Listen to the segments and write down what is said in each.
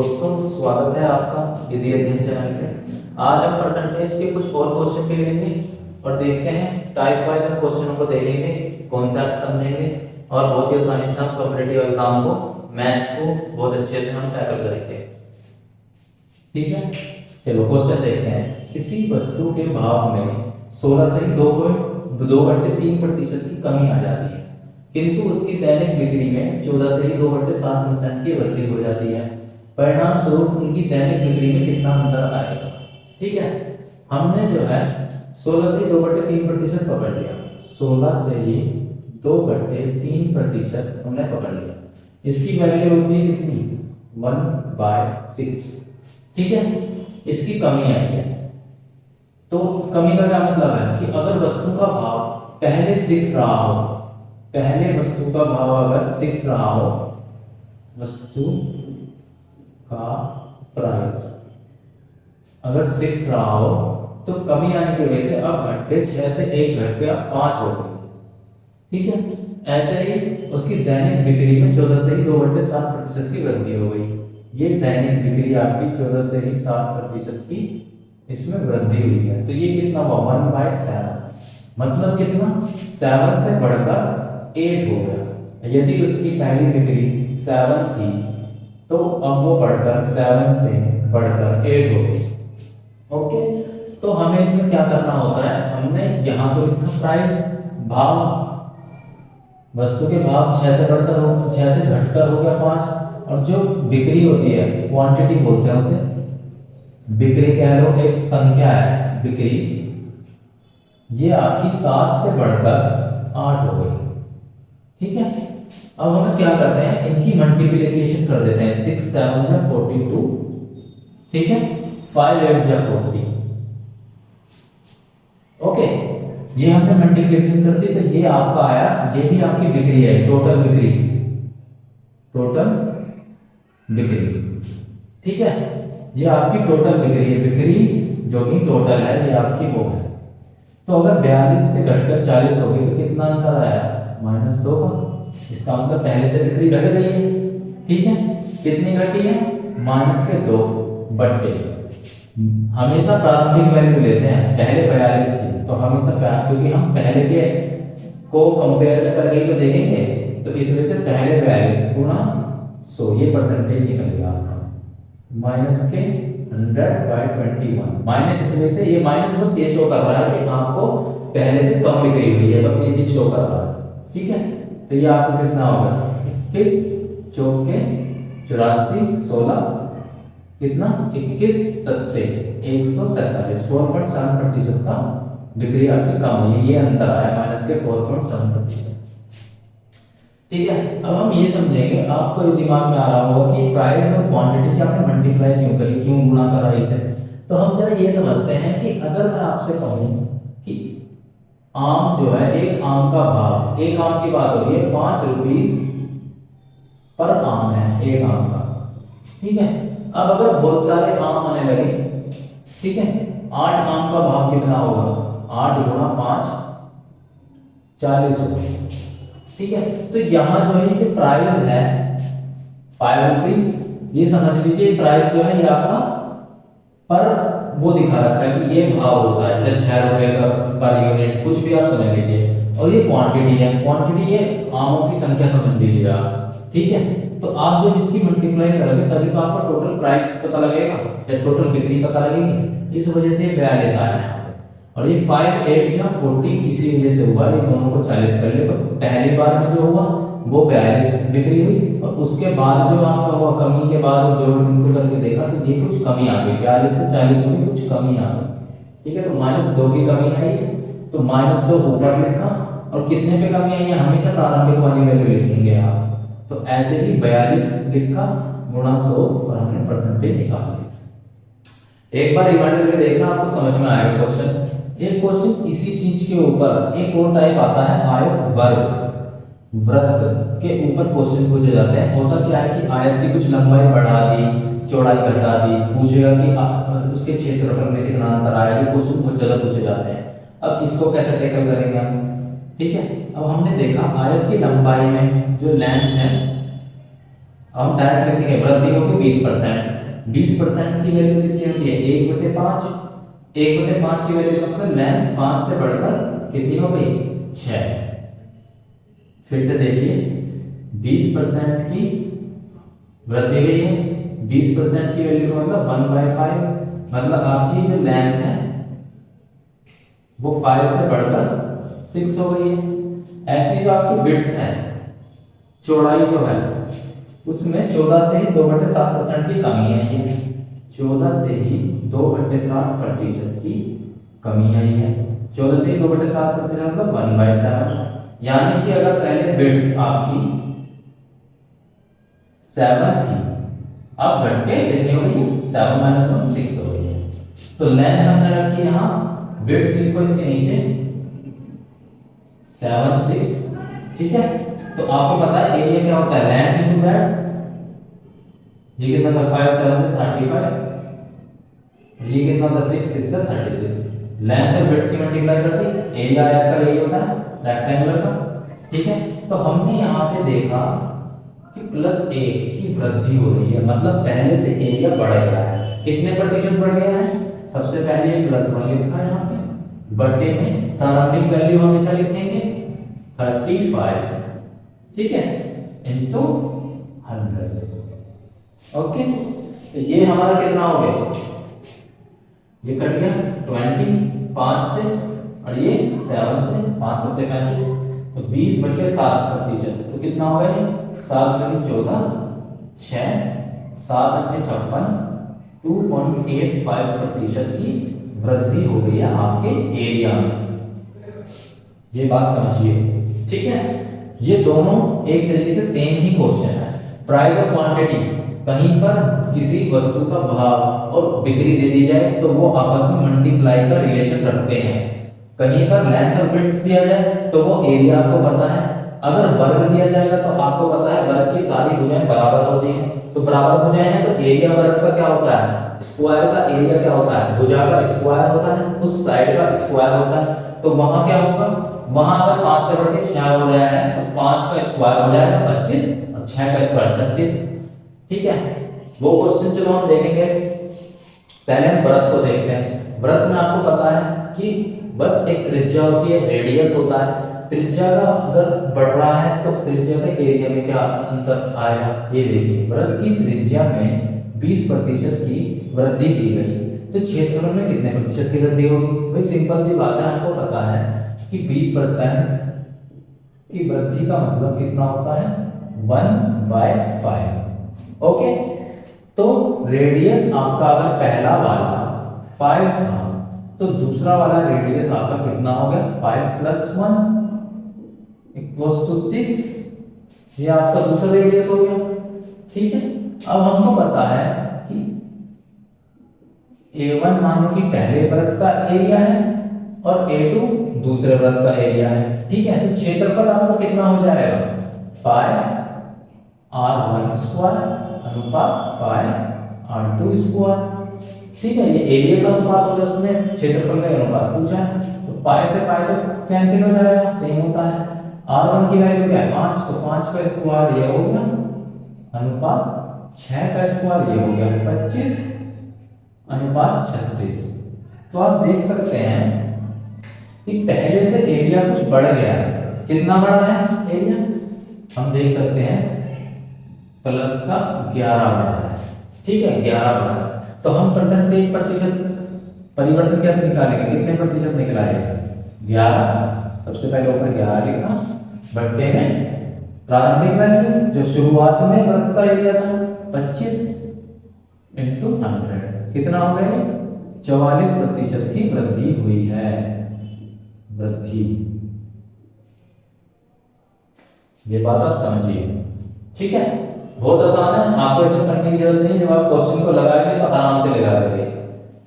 दोस्तों, स्वागत है आपका इजी अध्ययन चैनल पे। आज हम परसेंटेज के कुछ और क्वेश्चन भी लेंगे और देखते हैं टाइप वाइज हम क्वेश्चनों को देखेंगे, कॉन्सेप्ट समझेंगे और बहुत ही आसानी से हम कॉम्पिटिटिव एग्जाम को, मैथ्स को बहुत अच्छे से हम टैकल करेंगे। ठीक है, चलो क्वेश्चन देखते हैं। किसी वस्तु के भाव में 16 से 2.3% की कमी आ जाती है, किंतु उसकी दैनिक बिक्री में 14 से 2.7% की वृद्धि हो जाती है। परिणाम स्वरूप उनकी दैनिक बिक्री में कितना अंतर आएगा। ठीक है, हमने जो है 16 से 2.3% पकड़ लिया, 16 से ही 2.3% हमने पकड़ लिया। इसकी वैल्यू होती है कितनी, 1/6। ठीक है, इसकी कमी आई है। तो कमी का क्या मतलब है कि अगर वस्तु का भाव पहले 6 रहा हो, पहले वस्तु का भाव अगर 6 रहा हो, वस्तु का प्राइस अगर 6 रहा हो, तो कमी आने की वजह से अब घट के 6 से 1 घट के अब 5 हो गई। ठीक है, ऐसे ही उसकी दैनिक बिक्री में 14 से ही 2.7% की वृद्धि हो गई। ये दैनिक बिक्री आपकी 14 से ही 7% की इसमें वृद्धि हुई है। तो ये कितना हुआ, 1/7, मतलब कितना, 7 से बढ़कर 8 हो गया। यदि उसकी पहली बिक्री 7 थी तो अब वो बढ़कर 7 से बढ़कर 8 हो गई। ओके, तो हमें इसमें क्या करना होता है, हमने यहाँ तो लिखा प्राइस, भाव, वस्तु के भाव 6 से बढ़कर 6 से घटकर हो गया 5, और जो बिक्री होती है, क्वांटिटी बोलते हैं उसे, बिक्री कह लो, एक संख्या है बिक्री, ये आपकी 7 से बढ़कर 8 हो गई। ठीक है, अब हम क्या करते हैं, इनकी मल्टीप्लिकेशन कर देते हैं। 6 7 या 42, ठीक है, 5 8 या 40। ओके, ये हमने मल्टीप्लिकेशन कर दी, तो ये आपका आया, ये भी आपकी बिक्री है, टोटल बिक्री, टोटल बिक्री। ठीक है, ये आपकी टोटल बिक्री है, बिक्री जो कि टोटल है, ये आपकी वो है। तो अगर 42 से घटकर 40 हो गई तो कितना अंतर आया, -2 का। इसका मतलब पहले से बिक्री घट गई है। ठीक है, कितनी घटी है, -2 बट्टे, हमेशा प्रारंभिक वैल्यू लेते हैं, पहले 42 थी तो हमेशा, क्योंकि हम पहले के को कंपेयर करके तो देखेंगे, तो इस वजह से पहले 42 गुणा 100, ये परसेंटेज निकल गया आपका, -100/21। माइनस इसमें से, ये माइनस बस ये शो कर रहा है कि आपको पहले से कम बिक्री हुई है, बस ये चीज शो कर रहा है। ठीक है, तो ये आपको कितना होगा, 21 चौके 84 16 कितना, 21 सत्ते 147, 4.7% का बिक्री आपकी कम हुई है। ये अंतर आया, माइनस के 4.7%। ठीक है, अब हम ये समझेंगे, आपको दिमाग में आ रहा होगा कि प्राइस और क्वांटिटी की आपने मल्टीप्लाई क्यों करी, क्यों गुणा करा इसे। तो हम जरा ये समझते हैं कि अगर मैं आपसे कहूं कि आम जो है, एक आम का भाव, एक आम की बात हो रही है, 5 रुपीज पर आम है एक आम का। ठीक है, अब अगर बहुत सारे आम आने लगे, ठीक है, 8 आम का भाव कितना होगा, 8 गुणा 5 40 होगा। ठीक है, तो यहाँ जो है ये प्राइस है 5 रुपीज, ये समझ लीजिए प्राइस जो है ये आपका पर वो दिखा रखा है कि ये भाव होता है, जैसे 6 रुपए का पर यूनिट, कुछ भी आप समझ लीजिए। और ये क्वांटिटी है, क्वांटिटी ये आमों की संख्या समझ लीजिए आप। ठीक है, तो आप जब इसकी मल्टीप्लाई करोगे तभी तो आपका टोटल प्राइस पता लगेगा या टोटल बिक्री पता लगेगी। इस वजह से ये 42 आया है, और ये 5 8 या 40 इसी वजह से हुआ। ये दोनों को 40 कर ले तो पहली बार में जो हुआ वो 42 बिक्री हुई, और उसके बाद जो आपका हुआ कमी के बाद जोड़ इनको करके देखा तो ये कुछ कमी आ गई, 42 से 40 में कुछ कमी आ गई। ठीक है, तो -2 की कमी आई है, तो -2 ऊपर लिखा, और कितने पे कमी आई है, हमेशा प्रारंभिक वाली वैल्यू लिखेंगे आप। तो ऐसे ही 42 लिखा गुणा 100 और हमने परसेंटेज निकाल लिया। एक बार रिमाइंड करके देखना, आपको समझ में आएगा क्वेश्चन। एक क्वेश्चन इसी चीज के ऊपर एक और टाइप आता है, आयत वर्ग वृत्त के ऊपर क्वेश्चन पूछे जाते हैं। होता क्या है कि आयत की कुछ लंबाई बढ़ा दी, चौड़ाई घटा दी, पूछेगा कि उसके क्षेत्रफल में कितना अंतर आया। ये क्वेश्चन बहुत ज्यादा पूछे जाते हैं। अब इसको कैसे टैकल करेंगे हम, ठीक है। अब हमने देखा आयत की लंबाई में जो लेंथ है हम डायरेक्ट लिखेंगे वृद्धि होगी 20%। 20% की वैल्यू कितनी होती है 1/5। 1/5 की वैल्यू मतलब लेंथ 5 से बढ़कर कितनी हो गई 6। फिर से देखिए 20% की वृद्धि हुई है। 20% की वैल्यू का मतलब 1/5, मतलब आपकी जो लेंथ है वो 5 से बढ़कर 6 हो गई है। ऐसी जो आपकी विड्थ है, चौड़ाई जो है, उसमें 14 से ही 2/7% की कमी आई है। 14 से ही 2/7% की कमी आई है। 14 से ही 2/7% मतलब 1/7। यानी कि अगर पहले विड्थ आपकी 7 थी, अब घट के कितनी हो गई है 7 - 1 6 हो गई है। तो लेंथ हमने रखी यहाँ, विड्थ लिखो इसके नीचे 7 6। ठीक है, तो आपको पता है एरिया क्या होता है लेंथ इनटू ब्रेड्थ। ये कितना था 5 7 35, ये कितना था 6 6 36। लेंथ और विड्थ की मल्टीप्लाई कर दी, एरिया इसका यही होता है रेक्टेंगुलर का। ठीक है, तो हमने यहाँ पे देखा कि +1 की वृद्धि हो रही है, मतलब पहले से एरिया बढ़ गया है। कितने प्रतिशत बढ़ गया है, सबसे पहले +1 लिखा है यहाँ पे, बटे में प्रारंभिक वैल्यू हमेशा लिखेंगे 35, ठीक है, इंटू 100। ओके, तो ये हमारा कितना हो गया, ये कट गया 20 5 से, और ये 7 से, 5 7 35, तो 20/7%। तो कितना हो गया 7 दूनी 14, 6 7 8 56, 2.85% की वृद्धि हो गई है आपके एरिया में। ये बात समझिए, ठीक है। ये दोनों एक तरीके से सेम ही क्वेश्चन है। प्राइस और क्वांटिटी, कहीं पर किसी वस्तु का भाव और बिक्री दे दी जाए तो वो आपस में मल्टीप्लाई का रिलेशन रखते हैं। कहीं पर लेंथ और विड्थ दिया जाए तो वो एरिया आपको पता है। अगर वर्ग दिया जाएगा तो आपको पता है वर्ग की सारी भुजाएं बराबर होती हैं, तो बराबर भुजाएं हैं तो एरिया वर्ग का क्या होता है, स्क्वायर का एरिया क्या होता है, भुजा का स्क्वायर होता है, उस साइड का स्क्वायर होता है। तो वहां क्या होगा, वहां अगर 5 से बढ़ के 6 हो रहा है तो 5 का स्क्वायर हो जाएगा 25 और 6 का स्क्वायर 36। ठीक है, वो क्वेश्चन चलो हम देखेंगे। पहले हम व्रत को देखते हैं। व्रत में आपको पता है कि बस एक त्रिज्या होती है, रेडियस होता है। त्रिज्या का अगर बढ़ रहा है तो त्रिज्या के एरिया में क्या अंतर आएगा, ये देखिए व्रत की त्रिज्या में 20% की वृद्धि की गई, तो क्षेत्रफल में कितने प्रतिशत की वृद्धि होगी। भाई सिंपल सी बात है, आपको पता है कि 20% की वृद्धि का मतलब कितना होता है 1/5। ओके, तो रेडियस आपका अगर पहला वाला 5 था तो दूसरा वाला रेडियस आपका कितना हो गया 5 + 1 = 6। ये आपका दूसरा रेडियस हो गया। ठीक है, अब हमको पता है कि A1 मानो कि पहले वृत्त का एरिया है और A2 दूसरे वृत्त का एरिया है। ठीक है, तो क्षेत्रफल आपको कितना हो जाएगा πr1² अनुपात πr2²। ठीक है, ये एरिया का अनुपात हो गया, उसमें क्षेत्रफल का अनुपात पूछा है, तो पाई से पाई तो कैंसिल हो जाएगा, सेम होता है। r1 की वैल्यू क्या है 5, तो 5 का स्क्वायर ये हो गया अनुपात 6 का स्क्वायर ये हो गया 25 अनुपात 36। तो आप देख सकते हैं कि पहले से एरिया कुछ बढ़ गया है। कितना बढ़ा है एरिया, हम देख सकते हैं प्लस का 11 बढ़ा है। ठीक है, 11 बढ़ा है। तो हम परसेंटेज प्रतिशत परिवर्तन कैसे निकालेंगे, कितने प्रतिशत निकला है 11। सबसे पहले ऊपर 11 लिखा, बट्टे में प्रारंभिक वैल्यू जो शुरुआत में वृत्त का एरिया था 25 × 100, कितना हो गया 44% की वृद्धि हुई है। वृद्धि, ये बात आप समझिए। ठीक है, बहुत आसान है, आपको ऐसा करने की जरूरत नहीं है। जब आप क्वेश्चन को लगाएंगे तो आराम से लगा देंगे।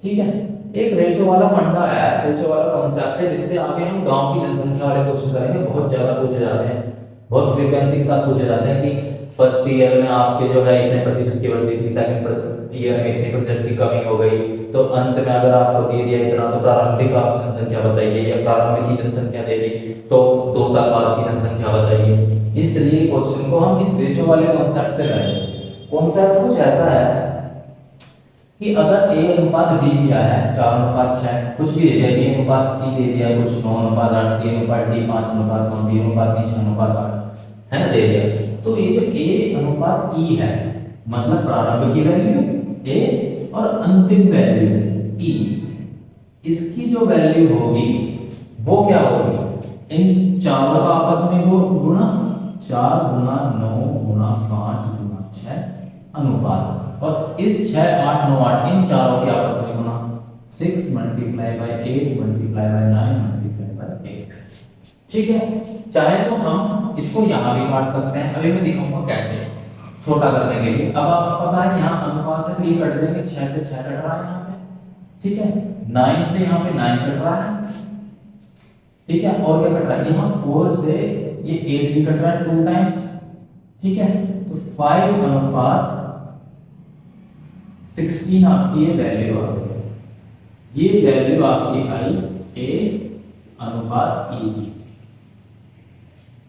ठीक है, एक रेशो वाला फंडा है, रेशो वाला कॉन्सेप्ट है, जिससे आगे हम गांव की जनसंख्या वाले क्वेश्चन करेंगे। बहुत ज्यादा पूछे जाते हैं, बहुत फ्रीक्वेंसी के साथ पूछे जाते हैं कि फर्स्ट ईयर में आपके जो है इतने प्रतिशत की वृद्धि थी, सेकंड ईयर में इतने प्रतिशत की कमी हो गई, तो अंत में अगर आपको दे दिया इतना तो प्रारंभिक आप जनसंख्या बताइए, या प्रारंभिक की जनसंख्या दे दी तो 2 साल बाद की जनसंख्या बताइए। इस तरीके के क्वेश्चन को हम इस रेशो वाले कॉन्सेप्ट से करेंगे। कॉन्सेप्ट कुछ ऐसा है कि अगर ए अनुपात डी दिया है 4:6, कुछ भी दे दिया, बी अनुपात सी दे दिया, कुछ 9:8, सी अनुपात डी 5:9, बी अनुपात डी 6:8, है ना, दे दिया। तो ये जो ए अनुपात ई है, मतलब प्रारंभ की वैल्यू ए और अंतिम वैल्यू ई, इसकी जो वैल्यू होगी वो क्या होगी, इन चारों का आपस में गुणा 4 गुणा 9 गुणा 5 गुणा 6 अनुपात, और इस 6 8 9 8 इन चारों के आपस में गुणा 6 × 8 × 9 × 8। ठीक है, चाहे तो हम इसको यहां भी काट सकते हैं, अभी मैं दिखाऊंगा कैसे छोटा करने के लिए। अब आपको पता है यहाँ अनुपात है तो ये कट जाएंगे, 6 से 6 कट रहा है यहाँ पे, ठीक है, 9 से यहाँ पे 9 कट रहा है, ठीक है, और क्या कट रहा है यहाँ 4 से ये 8 भी कट रहा है 2 टाइम्स, ठीक है, तो 5 अनुपात 16 आपकी ये वैल्यू आ गई। ये वैल्यू आपकी आई ए अनुपात ई की,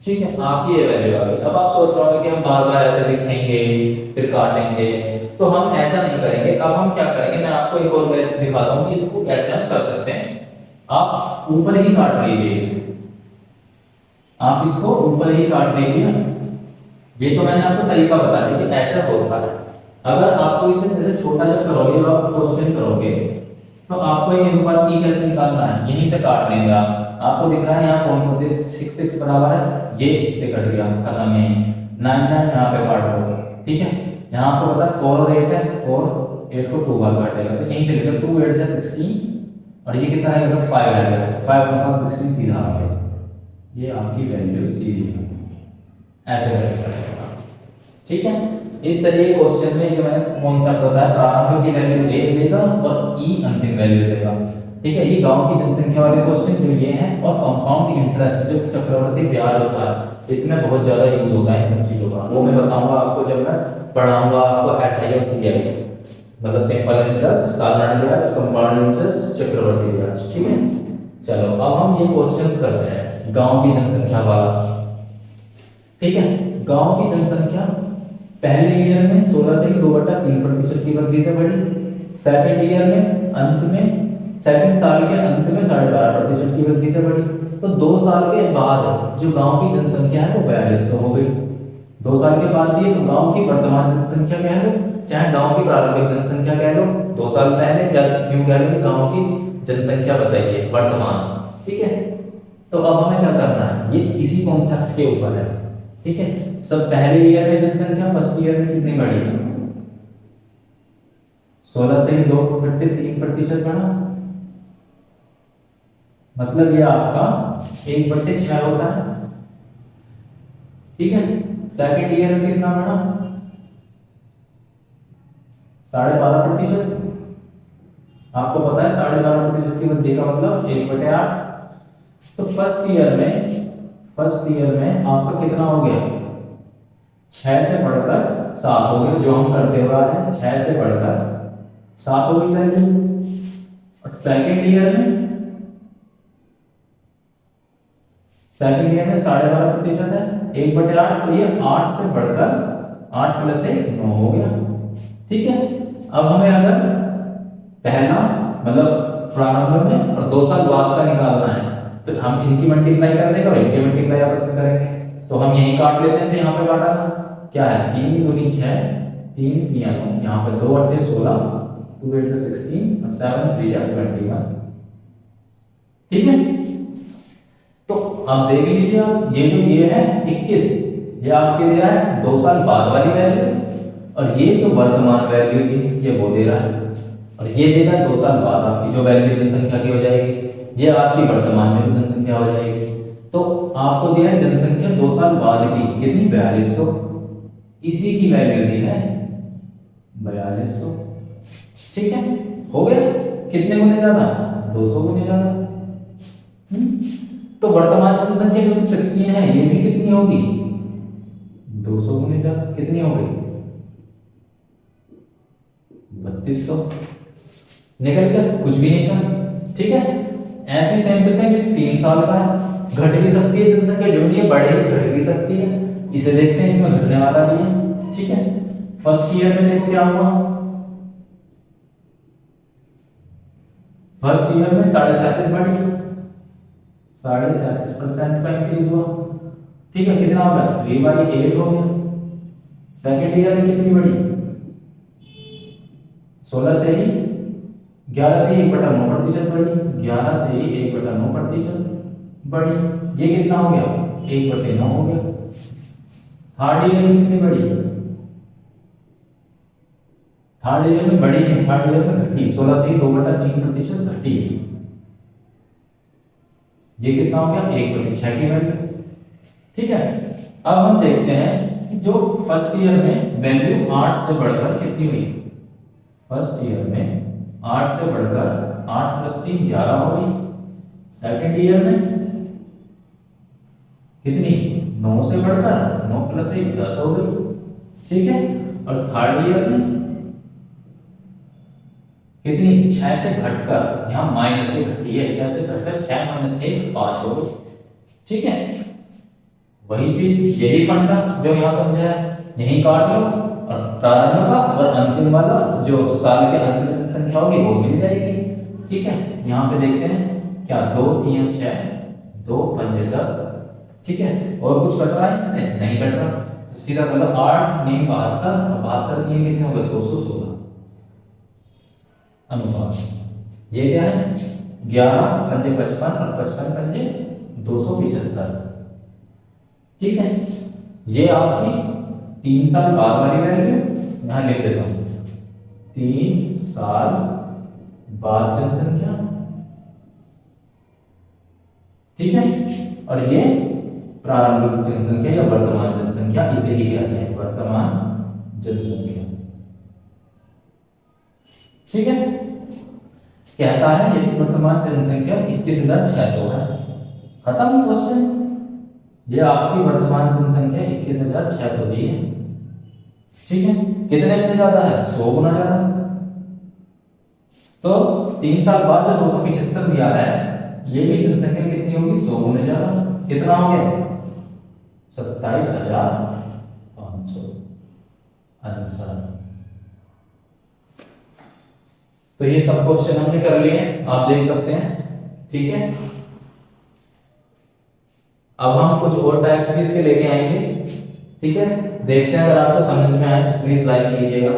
ठीक है, आपकी ये वैल्यू आ गई। अब आप सोच रहे होंगे कि हम बार बार ऐसे लिखेंगे फिर काटेंगे, तो हम ऐसा नहीं करेंगे। अब हम क्या करेंगे, मैं आपको एक और दिखाता हूँ कि इसको कैसे हम कर सकते हैं। आप ऊपर ही काट लीजिए, आप इसको ऊपर ही काट लीजिए। ये तो मैंने आपको तरीका बता दिया कि ऐसा होता है। अगर आपको इसे जैसे छोटा जब करोगे, जब आप क्वेश्चन करोगे, तो आपको ये अनुपात की कैसे निकालना है, यहीं से काट लेंगे आप। आपको दिख रहा है यहाँ कौन से 6 6 बराबर है, ये इससे कट गया, खत्म। यही 9 9 यहाँ पे काट लो, ठीक है। यहाँ आपको पता है 4 और 8 है, 4 8 को 2 बार काटेगा, तो यहीं से लिखो 2 8 जा 16, और ये कितना है बस 5 आ गया, 5 अनुपात 16 सीधा आ गया। ये आपकी वैल्यू सीधी ऐसे करेगा, ठीक है। इस तरह के क्वेश्चन में जो मैंने कॉन्सेप्ट बताया, प्रारंभ की वैल्यू ए देगा और ई अंतिम वैल्यू देगा, ठीक है। ये गांव की जनसंख्या वाले क्वेश्चन जो ये हैं, और कंपाउंड इंटरेस्ट जो चक्रवर्ती ब्याज होता है, इसमें बहुत ज्यादा यूज होता है इन सब चीजों का। वो मैं बताऊंगा आपको जब मैं पढ़ाऊंगा आपको एसआई और सीआई, मतलब सिंपल इंटरेस्ट, साधारण ब्याज, कंपाउंड इंटरेस्ट, चक्रवर्ती ब्याज, ठीक है। चलो अब हम ये क्वेश्चंस करते हैं गांव की जनसंख्या वाला, ठीक है। गांव की जनसंख्या पहले ईयर में 16 से 2/3% की वृद्धि से बढ़ी, सेकंड ईयर में अंत में, सेकंड साल के अंत में 12.5% की वृद्धि से बढ़ी। तो 2 साल के बाद जो गांव की जनसंख्या है वो 4200 हो गई। 2 साल के बाद ये तो गांव की वर्तमान जनसंख्या कह लो, चाहे गांव की प्रारंभिक जनसंख्या कह लो, 2 साल पहले, या यूं कह लो कि गांव की जनसंख्या बताइए वर्तमान, ठीक है। तो अब हमें क्या करना है, ये इसी कॉन्सेप्ट के ऊपर है, ठीक है। सब पहले ईयर में जनसंख्या फर्स्ट ईयर में कितनी बढ़ी, 16 से 2/3% बढ़ा, मतलब ये आपका 1/6 होता है, ठीक है। सेकंड ईयर में कितना बढ़ा, 12.5%। आपको पता है 12.5% की वृद्धि का मतलब 1/8। तो फर्स्ट ईयर में आपका कितना हो गया, 6 से बढ़कर 7 हो गया, जो हम करते हुए आए हैं, 6 से बढ़कर 7 हो गई वैल्यू। और सेकंड ईयर में 12.5% है, 1/8, तो ये 8 से बढ़कर 8 + 1 9 हो गया, ठीक है। अब हमें अगर पहला मतलब प्रारंभ में और 2 साल बाद का निकालना है, तो हम इनकी मल्टीप्लाई कर देंगे और इनकी मल्टीप्लाई आपस में करेंगे। तो हम यही काट लेते हैं, यहाँ पे काटा था क्या है, 3 दूनी 6, 3 3 9, यहाँ पे 2 8 16, 2 8 16 और 7 3 21, ठीक है। तो आप देख लीजिए, आप ये है 21, ये आपके दे रहा है 2 साल बाद वाली वैल्यू, और ये जो वर्तमान वैल्यू थी ये वो दे रहा है, और ये देगा 2 साल बाद आपकी जो वैल्यू जनसंख्या की हो जाएगी, ये आपकी वर्तमान में जो जनसंख्या हो जाएगी। तो आपको दिया है जनसंख्या 2 साल बाद की कितनी, 4200, इसी की वैल्यू दी है 4200, ठीक है। हो गया, कितने गुने ज्यादा, 200 गुने ज्यादा। तो वर्तमान जनसंख्या जो 16 है, ये भी कितनी होगी, 200 गुने ज्यादा, कितनी हो गई, 3200। निकल गया, कुछ भी नहीं था, ठीक है। ऐसी सेम टू सेम 3 साल का है, घट भी सकती है जनसंख्या, जो भी है बढ़े घट भी सकती है, इसे देखते हैं, इसमें घटने वाला भी है, ठीक है। फर्स्ट ईयर में देखो क्या हुआ, फर्स्ट ईयर में 37.5 बढ़ गया, 37.5% का इंक्रीज हुआ। ठीक है, कितना हो गया 3/8 हो गया। सेकेंड ईयर में कितनी बढ़ी, 16 से ही 11 से ही 1/9% बढ़ी, 11 से ही 1/9% बढ़ी। ये कितना हो गया 1/9 हो गया। थर्ड ईयर में कितनी बढ़ी, थर्ड ईयर में बढ़ी नहीं, थर्ड ईयर में घटी, 16 से ही 2/3% घटी। ये कितना हो गया 1/6 की वैल्यू। ठीक है, अब हम देखते हैं कि जो फर्स्ट ईयर में वैल्यू 8 से बढ़कर कितनी हुई, फर्स्ट ईयर में 8 से बढ़कर 8 + 3 11 हो गई। सेकेंड ईयर में कितनी 9 से बढ़कर 9 + 1 10 हो गई। ठीक है, और थर्ड ईयर में कितनी 6 से घटकर, यहां माइनस से घटी है, 6 से घटकर 6 - 1 5 हो गई। ठीक है, वही चीज यही फंडा जो यहां समझा है, यही काट लो और प्रारंभ का और अंतिम वाला जो साल के अंत में संख्या होगी वो मिल जाएगी। ठीक है, यहाँ पे देखते हैं क्या 2 3 6 2 5 10। ठीक है, और कुछ कट रहा है इससे नहीं कट रहा, तो सीधा कर लो 8 9 72 और 72 3 कितने हो गए 216 अनुपात। ये क्या है 11 पंजे 55 और 55 पंजे 275। ठीक है, ये आपकी 3 साल बाद वाली वैल्यू यहां लिख देता हूं, 3 साल बाद जनसंख्या। ठीक है, और ये प्रारंभिक जनसंख्या या वर्तमान जनसंख्या, इसे ही कहते हैं वर्तमान जनसंख्या। ठीक है, कहता है ये वर्तमान जनसंख्या 21,600 है। खत्म क्वेश्चन। ये आपकी वर्तमान जनसंख्या 21,600 दी है। ठीक है, कितने गुना ज्यादा है 100 गुना ज्यादा। तो 3 साल बाद जो 275 दिया है, ये भी जनसंख्या कितनी होगी 100 गुना ज्यादा। कितना हो गया 27,500 आंसर। तो ये सब क्वेश्चन हमने कर लिए, आप देख सकते हैं। ठीक है, अब हम कुछ और टाइप्स की इसके लेके आएंगे। ठीक है, देखते हैं, अगर आपको समझ में आए तो प्लीज लाइक कीजिएगा।